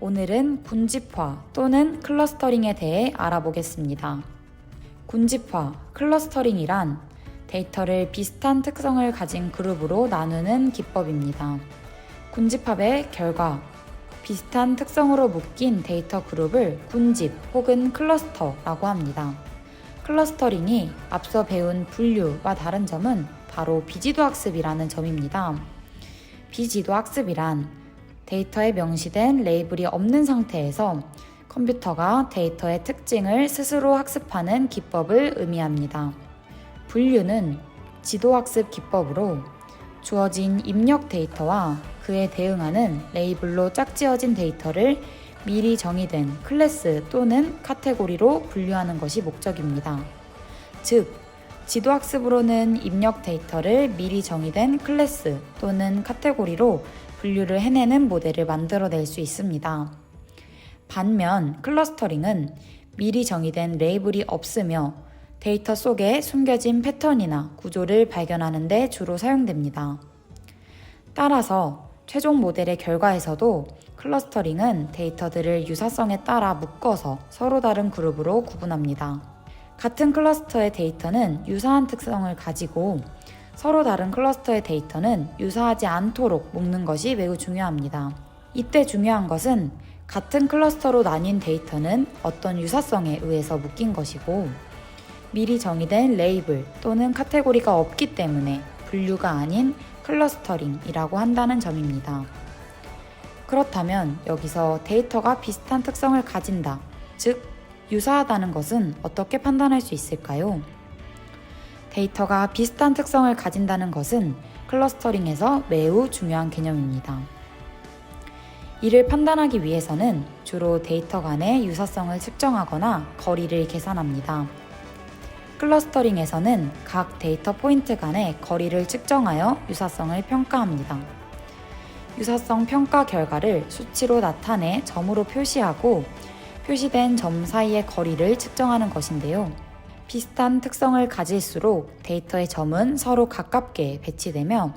오늘은 군집화 또는 클러스터링에 대해 알아보겠습니다. 군집화, 클러스터링이란 데이터를 비슷한 특성을 가진 그룹으로 나누는 기법입니다. 군집합의 결과, 비슷한 특성으로 묶인 데이터 그룹을 군집 혹은 클러스터라고 합니다. 클러스터링이 앞서 배운 분류와 다른 점은 바로 비지도학습이라는 점입니다. 비지도학습이란 데이터에 명시된 레이블이 없는 상태에서 컴퓨터가 데이터의 특징을 스스로 학습하는 기법을 의미합니다. 분류는 지도학습 기법으로 주어진 입력 데이터와 그에 대응하는 레이블로 짝지어진 데이터를 미리 정의된 클래스 또는 카테고리로 분류하는 것이 목적입니다. 즉, 지도학습으로는 입력 데이터를 미리 정의된 클래스 또는 카테고리로 분류를 해내는 모델을 만들어낼 수 있습니다. 반면 클러스터링은 미리 정의된 레이블이 없으며 데이터 속에 숨겨진 패턴이나 구조를 발견하는 데 주로 사용됩니다. 따라서 최종 모델의 결과에서도 클러스터링은 데이터들을 유사성에 따라 묶어서 서로 다른 그룹으로 구분합니다. 같은 클러스터의 데이터는 유사한 특성을 가지고 서로 다른 클러스터의 데이터는 유사하지 않도록 묶는 것이 매우 중요합니다. 이때 중요한 것은 같은 클러스터로 나뉜 데이터는 어떤 유사성에 의해서 묶인 것이고 미리 정의된 레이블 또는 카테고리가 없기 때문에 분류가 아닌 클러스터링이라고 한다는 점입니다. 그렇다면 여기서 데이터가 비슷한 특성을 가진다, 즉 유사하다는 것은 어떻게 판단할 수 있을까요? 데이터가 비슷한 특성을 가진다는 것은 클러스터링에서 매우 중요한 개념입니다. 이를 판단하기 위해서는 주로 데이터 간의 유사성을 측정하거나 거리를 계산합니다. 클러스터링에서는 각 데이터 포인트 간의 거리를 측정하여 유사성을 평가합니다. 유사성 평가 결과를 수치로 나타내 점으로 표시하고 표시된 점 사이의 거리를 측정하는 것인데요. 비슷한 특성을 가질수록 데이터의 점은 서로 가깝게 배치되며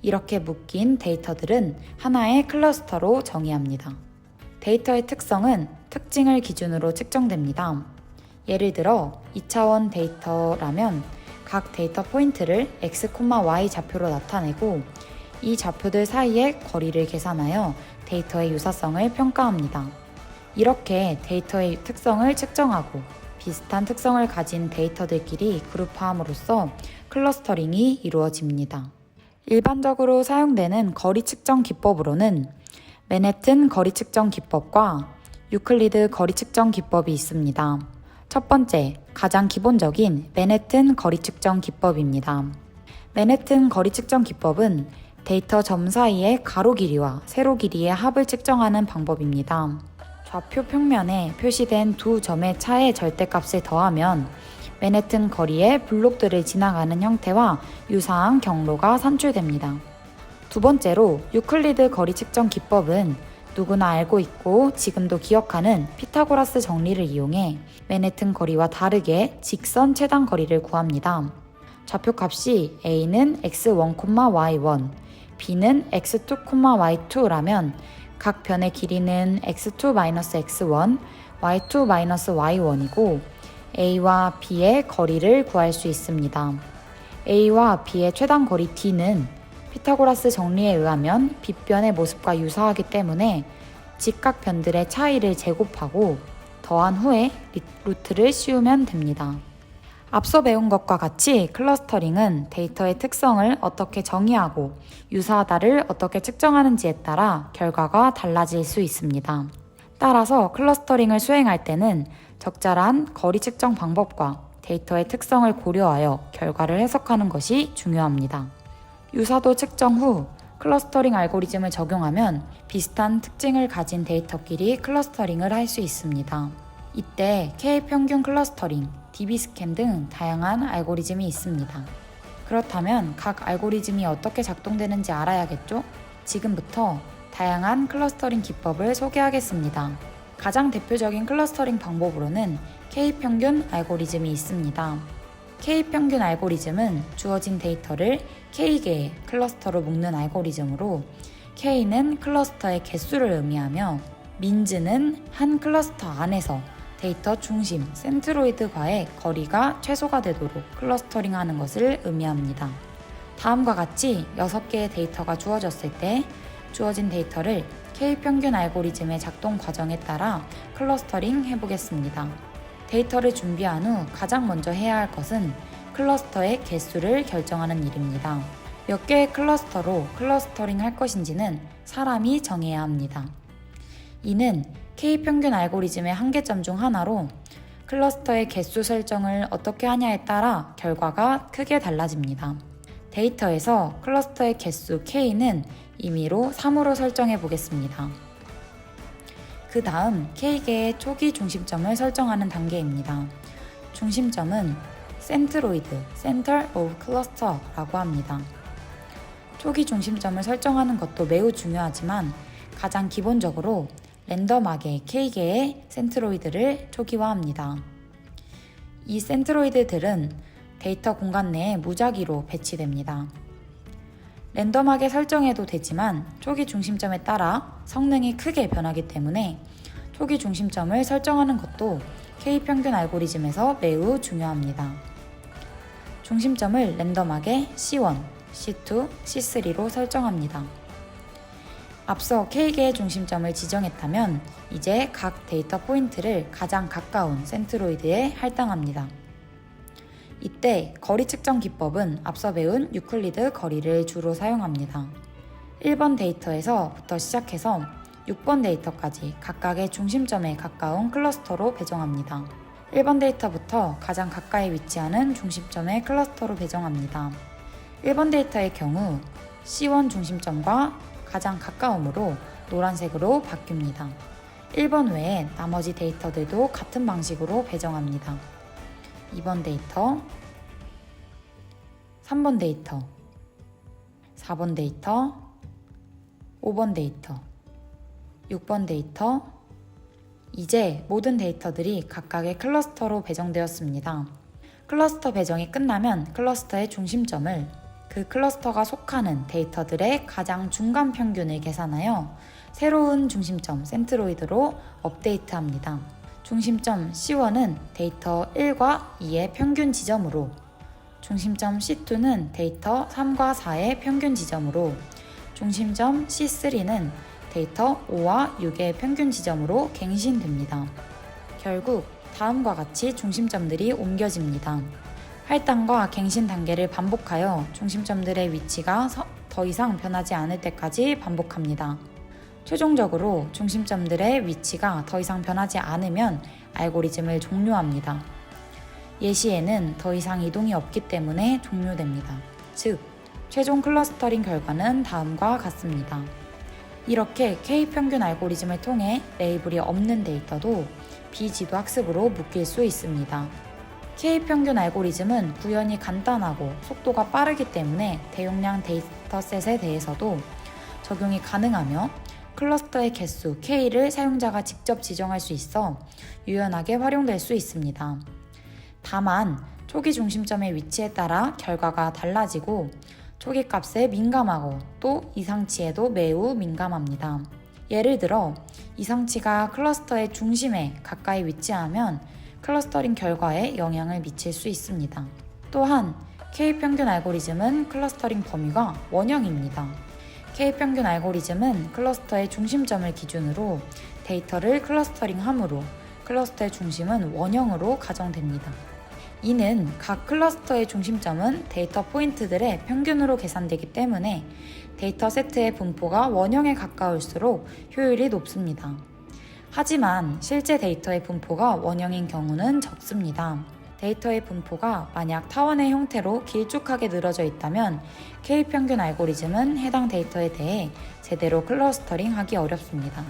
이렇게 묶인 데이터들은 하나의 클러스터로 정의합니다. 데이터의 특성은 특징을 기준으로 측정됩니다. 예를 들어 2차원 데이터라면 각 데이터 포인트를 x, y 좌표로 나타내고 이 좌표들 사이의 거리를 계산하여 데이터의 유사성을 평가합니다. 이렇게 데이터의 특성을 측정하고 비슷한 특성을 가진 데이터들끼리 그룹화함으로써 클러스터링이 이루어집니다. 일반적으로 사용되는 거리 측정 기법으로는 맨해튼 거리 측정 기법과 유클리드 거리 측정 기법이 있습니다. 첫 번째, 가장 기본적인 맨해튼 거리 측정 기법입니다. 맨해튼 거리 측정 기법은 데이터 점 사이의 가로 길이와 세로 길이의 합을 측정하는 방법입니다. 좌표 평면에 표시된 두 점의 차의 절대값을 더하면 맨해튼 거리의 블록들을 지나가는 형태와 유사한 경로가 산출됩니다. 두 번째로 유클리드 거리 측정 기법은 누구나 알고 있고 지금도 기억하는 피타고라스 정리를 이용해 맨해튼 거리와 다르게 직선 최단 거리를 구합니다. 좌표 값이 A는 x1, y1, B는 x2, y2라면 각 변의 길이는 x2-x1, y2-y1이고 A와 B의 거리를 구할 수 있습니다. A와 B의 최단 거리 D는 피타고라스 정리에 의하면 빗변의 모습과 유사하기 때문에 직각 변들의 차이를 제곱하고 더한 후에 루트를 씌우면 됩니다. 앞서 배운 것과 같이 클러스터링은 데이터의 특성을 어떻게 정의하고 유사하다를 어떻게 측정하는지에 따라 결과가 달라질 수 있습니다. 따라서 클러스터링을 수행할 때는 적절한 거리 측정 방법과 데이터의 특성을 고려하여 결과를 해석하는 것이 중요합니다. 유사도 측정 후 클러스터링 알고리즘을 적용하면 비슷한 특징을 가진 데이터끼리 클러스터링을 할 수 있습니다. 이때 K평균 클러스터링, DB스캔 등 다양한 알고리즘이 있습니다. 그렇다면 각 알고리즘이 어떻게 작동되는지 알아야겠죠? 지금부터 다양한 클러스터링 기법을 소개하겠습니다. 가장 대표적인 클러스터링 방법으로는 K평균 알고리즘이 있습니다. K평균 알고리즘은 주어진 데이터를 K개의 클러스터로 묶는 알고리즘으로 K는 클러스터의 개수를 의미하며 민즈는 한 클러스터 안에서 데이터 중심 센트로이드과의 거리가 최소가 되도록 클러스터링하는 것을 의미합니다. 다음과 같이 6개의 데이터가 주어졌을 때 주어진 데이터를 K평균 알고리즘의 작동 과정에 따라 클러스터링 해보겠습니다. 데이터를 준비한 후 가장 먼저 해야 할 것은 클러스터의 개수를 결정하는 일입니다. 몇 개의 클러스터로 클러스터링 할 것인지는 사람이 정해야 합니다. 이는 K평균 알고리즘의 한계점 중 하나로 클러스터의 개수 설정을 어떻게 하냐에 따라 결과가 크게 달라집니다. 데이터에서 클러스터의 개수 K는 임의로 3으로 설정해 보겠습니다. 그 다음 K개의 초기 중심점을 설정하는 단계입니다. 중심점은 센트로이드, Center of Cluster라고 합니다. 초기 중심점을 설정하는 것도 매우 중요하지만 가장 기본적으로 랜덤하게 K개의 센트로이드를 초기화합니다. 이 센트로이드들은 데이터 공간 내에 무작위로 배치됩니다. 랜덤하게 설정해도 되지만 초기 중심점에 따라 성능이 크게 변하기 때문에 초기 중심점을 설정하는 것도 K평균 알고리즘에서 매우 중요합니다. 중심점을 랜덤하게 C1, C2, C3로 설정합니다. 앞서 K개의 중심점을 지정했다면 이제 각 데이터 포인트를 가장 가까운 센트로이드에 할당합니다. 이때 거리 측정 기법은 앞서 배운 유클리드 거리를 주로 사용합니다. 1번 데이터에서부터 시작해서 6번 데이터까지 각각의 중심점에 가까운 클러스터로 배정합니다. 1번 데이터부터 가장 가까이 위치하는 중심점의 클러스터로 배정합니다. 1번 데이터의 경우 C1 중심점과 가장 가까움으로 노란색으로 바뀝니다. 1번 외에 나머지 데이터들도 같은 방식으로 배정합니다. 2번 데이터, 3번 데이터, 4번 데이터, 5번 데이터, 6번 데이터. 이제 모든 데이터들이 각각의 클러스터로 배정되었습니다. 클러스터 배정이 끝나면 클러스터의 중심점을 그 클러스터가 속하는 데이터들의 가장 중간 평균을 계산하여 새로운 중심점 센트로이드로 업데이트합니다. 중심점 C1은 데이터 1과 2의 평균 지점으로, 중심점 C2는 데이터 3과 4의 평균 지점으로, 중심점 C3는 데이터 5와 6의 평균 지점으로 갱신됩니다. 결국 다음과 같이 중심점들이 옮겨집니다. 할당과 갱신 단계를 반복하여 중심점들의 위치가 더 이상 변하지 않을 때까지 반복합니다. 최종적으로 중심점들의 위치가 더 이상 변하지 않으면 알고리즘을 종료합니다. 예시에는 더 이상 이동이 없기 때문에 종료됩니다. 즉, 최종 클러스터링 결과는 다음과 같습니다. 이렇게 K평균 알고리즘을 통해 레이블이 없는 데이터도 비지도 학습으로 묶일 수 있습니다. K평균 알고리즘은 구현이 간단하고 속도가 빠르기 때문에 대용량 데이터셋에 대해서도 적용이 가능하며 클러스터의 개수 K를 사용자가 직접 지정할 수 있어 유연하게 활용될 수 있습니다. 다만 초기 중심점의 위치에 따라 결과가 달라지고 초기 값에 민감하고 또 이상치에도 매우 민감합니다. 예를 들어 이상치가 클러스터의 중심에 가까이 위치하면 클러스터링 결과에 영향을 미칠 수 있습니다. 또한 K평균 알고리즘은 클러스터링 범위가 원형입니다. K평균 알고리즘은 클러스터의 중심점을 기준으로 데이터를 클러스터링하므로 클러스터의 중심은 원형으로 가정됩니다. 이는 각 클러스터의 중심점은 데이터 포인트들의 평균으로 계산되기 때문에 데이터 세트의 분포가 원형에 가까울수록 효율이 높습니다. 하지만 실제 데이터의 분포가 원형인 경우는 적습니다. 데이터의 분포가 만약 타원의 형태로 길쭉하게 늘어져 있다면 K평균 알고리즘은 해당 데이터에 대해 제대로 클러스터링하기 어렵습니다.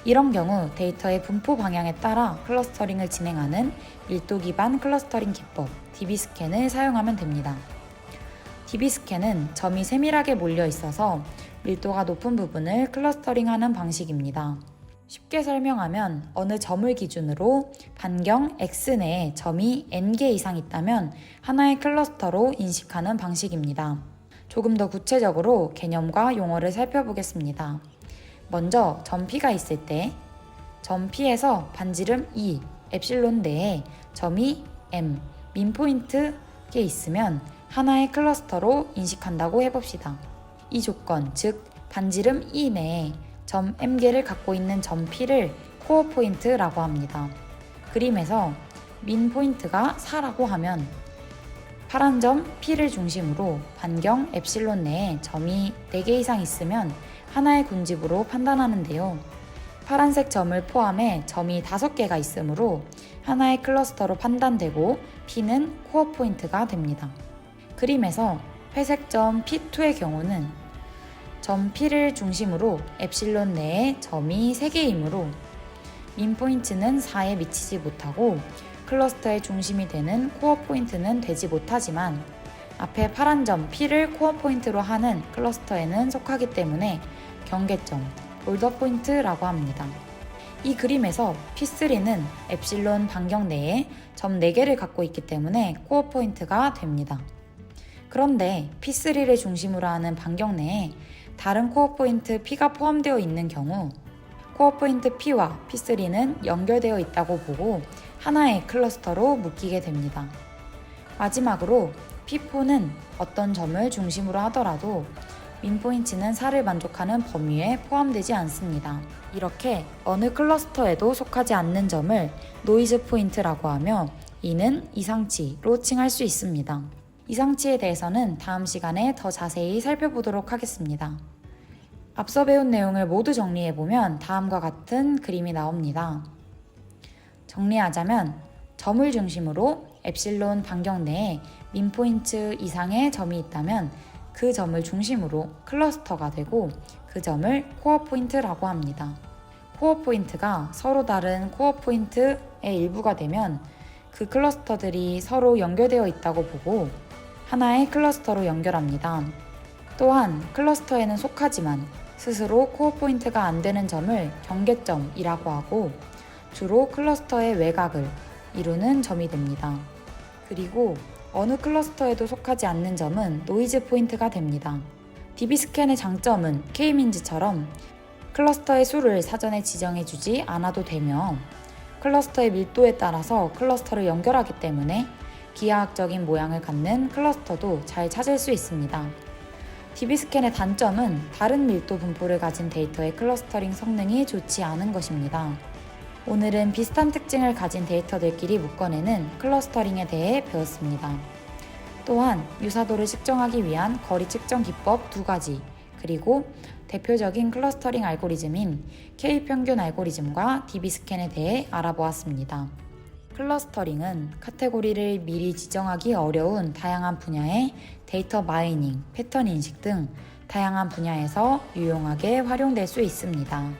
이런 경우 데이터의 분포 방향에 따라 클러스터링을 진행하는 밀도 기반 클러스터링 기법 DB스캔을 사용하면 됩니다. DB스캔은 점이 세밀하게 몰려 있어서 밀도가 높은 부분을 클러스터링하는 방식입니다. 쉽게 설명하면 어느 점을 기준으로 반경 X 내에 점이 N개 이상 있다면 하나의 클러스터로 인식하는 방식입니다. 조금 더 구체적으로 개념과 용어를 살펴보겠습니다. 먼저 점 P가 있을 때 점 P에서 반지름 E, 엡실론 내에 점이 M, 민 포인트에 있으면 하나의 클러스터로 인식한다고 해봅시다. 이 조건, 즉 반지름 E 내에 점 M개를 갖고 있는 점 P를 코어 포인트라고 합니다. 그림에서 민 포인트가 4라고 하면 파란 점 P를 중심으로 반경 엡실론 내에 점이 4개 이상 있으면 하나의 군집으로 판단하는데요. 파란색 점을 포함해 점이 5개가 있으므로 하나의 클러스터로 판단되고 P는 코어 포인트가 됩니다. 그림에서 회색 점 P2의 경우는 점 P를 중심으로 엡실론 내에 점이 3개이므로 민 포인트는 4에 미치지 못하고 클러스터의 중심이 되는 코어 포인트는 되지 못하지만 앞에 파란 점 P를 코어 포인트로 하는 클러스터에는 속하기 때문에 경계점, 볼더 포인트라고 합니다. 이 그림에서 P3는 엡실론 반경 내에 점 4개를 갖고 있기 때문에 코어 포인트가 됩니다. 그런데 P3를 중심으로 하는 반경 내에 다른 코어 포인트 P가 포함되어 있는 경우 코어 포인트 P와 P3는 연결되어 있다고 보고 하나의 클러스터로 묶이게 됩니다. 마지막으로 P4는 어떤 점을 중심으로 하더라도 민 포인트는 4를 만족하는 범위에 포함되지 않습니다. 이렇게 어느 클러스터에도 속하지 않는 점을 노이즈 포인트라고 하며 이는 이상치로 칭할 수 있습니다. 이상치에 대해서는 다음 시간에 더 자세히 살펴보도록 하겠습니다. 앞서 배운 내용을 모두 정리해보면 다음과 같은 그림이 나옵니다. 정리하자면 점을 중심으로 엡실론 반경 내에 민 포인트 이상의 점이 있다면 그 점을 중심으로 클러스터가 되고 그 점을 코어 포인트라고 합니다. 코어 포인트가 서로 다른 코어 포인트의 일부가 되면 그 클러스터들이 서로 연결되어 있다고 보고 하나의 클러스터로 연결합니다. 또한 클러스터에는 속하지만 스스로 코어 포인트가 안 되는 점을 경계점이라고 하고 주로 클러스터의 외곽을 이루는 점이 됩니다. 그리고 어느 클러스터에도 속하지 않는 점은 노이즈 포인트가 됩니다. DB스캔의 장점은 K-민즈처럼 클러스터의 수를 사전에 지정해주지 않아도 되며 클러스터의 밀도에 따라서 클러스터를 연결하기 때문에 기하학적인 모양을 갖는 클러스터도 잘 찾을 수 있습니다. DB스캔의 단점은 다른 밀도 분포를 가진 데이터의 클러스터링 성능이 좋지 않은 것입니다. 오늘은 비슷한 특징을 가진 데이터들끼리 묶어내는 클러스터링에 대해 배웠습니다. 또한 유사도를 측정하기 위한 거리 측정 기법 2가지, 그리고 대표적인 클러스터링 알고리즘인 K-평균 알고리즘과 DB스캔에 대해 알아보았습니다. 클러스터링은 카테고리를 미리 지정하기 어려운 다양한 분야의 데이터 마이닝, 패턴 인식 등 다양한 분야에서 유용하게 활용될 수 있습니다.